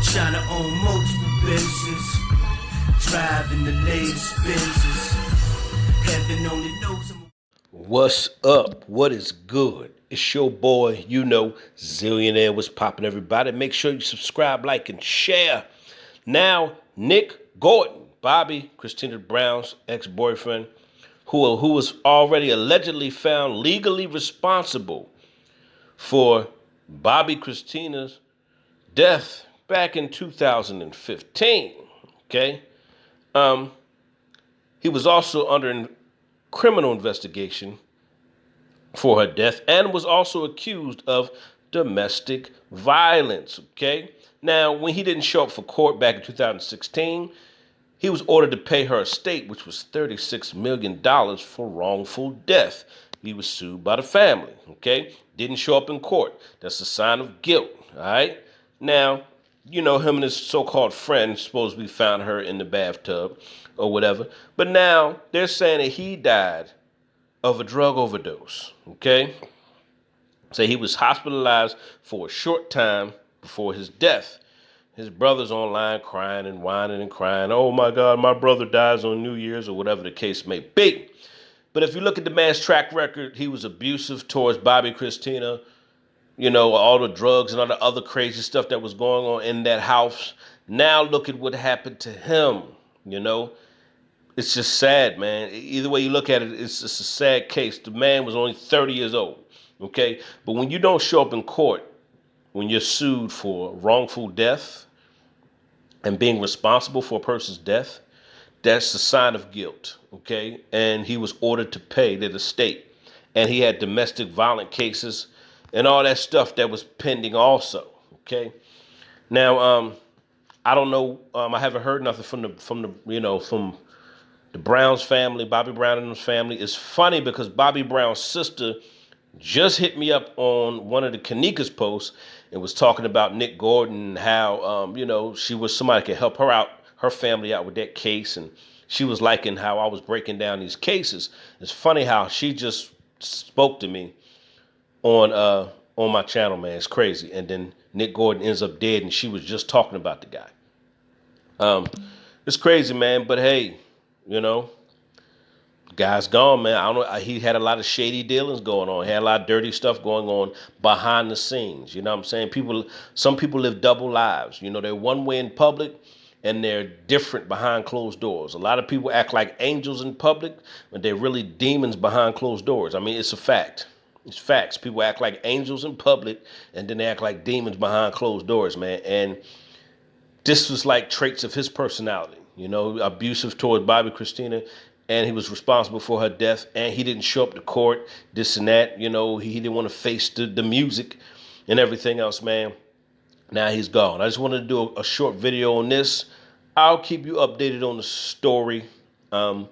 trying to own multiple businesses, driving the latest Benzes. Heaven only knows I'm. What's up? What is good? It's your boy, Zillionaire. What's poppin', everybody? Make sure you subscribe, like, and share. Now, Nick Gordon, Bobbi Kristina Brown's ex-boyfriend, who was already allegedly found legally responsible for Bobbi Kristina's death back in 2015. Okay? He was also under criminal investigation for her death and was also accused of domestic violence. Okay? Now, when he didn't show up for court back in 2016, he was ordered to pay her estate, which was $36 million for wrongful death. He was sued by the family, okay? Didn't show up in court. That's a sign of guilt, all right? Now, him and his so-called friend supposedly found her in the bathtub or whatever. But now they're saying that he died of a drug overdose, okay? So he was hospitalized for a short time before his death. His brother's online crying and whining and crying. Oh my God, my brother dies on New Year's or whatever the case may be. But if you look at the man's track record, he was abusive towards Bobbi Kristina. All the drugs and all the other crazy stuff that was going on in that house. Now look at what happened to him. It's just sad, man. Either way you look at it, it's just a sad case. The man was only 30 years old, okay? But when you don't show up in court, when you're sued for wrongful death and being responsible for a person's death, that's a sign of guilt, okay? And he was ordered to pay the estate. And he had domestic violent cases and all that stuff that was pending also, okay? Now, I don't know. I haven't heard nothing from the Brown's family, Bobbi Brown and his family. It's funny because Bobbi Brown's sister just hit me up on one of the Kanika's posts and was talking about Nick Gordon and how, she was somebody could help her out, her family out with that case. And she was liking how I was breaking down these cases. It's funny how she just spoke to me on my channel, man. It's crazy. And then Nick Gordon ends up dead and she was just talking about the guy. It's crazy, man. But hey, guy's gone, man. I don't know. He had a lot of shady dealings going on. He had a lot of dirty stuff going on behind the scenes. You know what I'm saying? Some people live double lives. They're one way in public and they're different behind closed doors. A lot of people act like angels in public, but they're really demons behind closed doors. I mean, it's a fact. It's facts. People act like angels in public and then they act like demons behind closed doors, man. And this was like traits of his personality, abusive toward Bobbi Kristina. And he was responsible for her death, and he didn't show up to court, this and that. He didn't want to face the music and everything else, man. Now he's gone. I just wanted to do a short video on this. I'll keep you updated on the story. So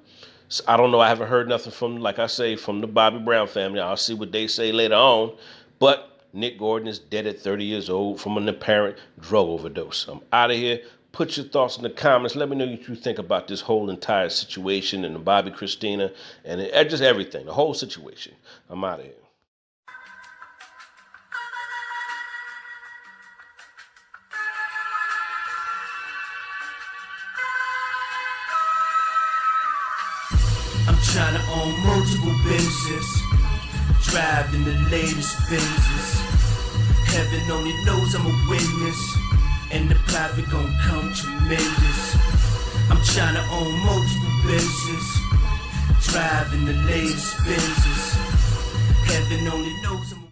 I don't know. I haven't heard nothing from the Bobbi Brown family. I'll see what they say later on. But Nick Gordon is dead at 30 years old from an apparent drug overdose. I'm out of here. Put your thoughts in the comments. Let me know what you think about this whole entire situation and the Bobbi Kristina and just everything, the whole situation. I'm out of here. I'm trying to own multiple businesses, driving the latest Benzes. Heaven only knows I'm a witness, and the profit gon' come tremendous. I'm trying to own multiple businesses, driving the latest Benzes. Heaven only knows I'm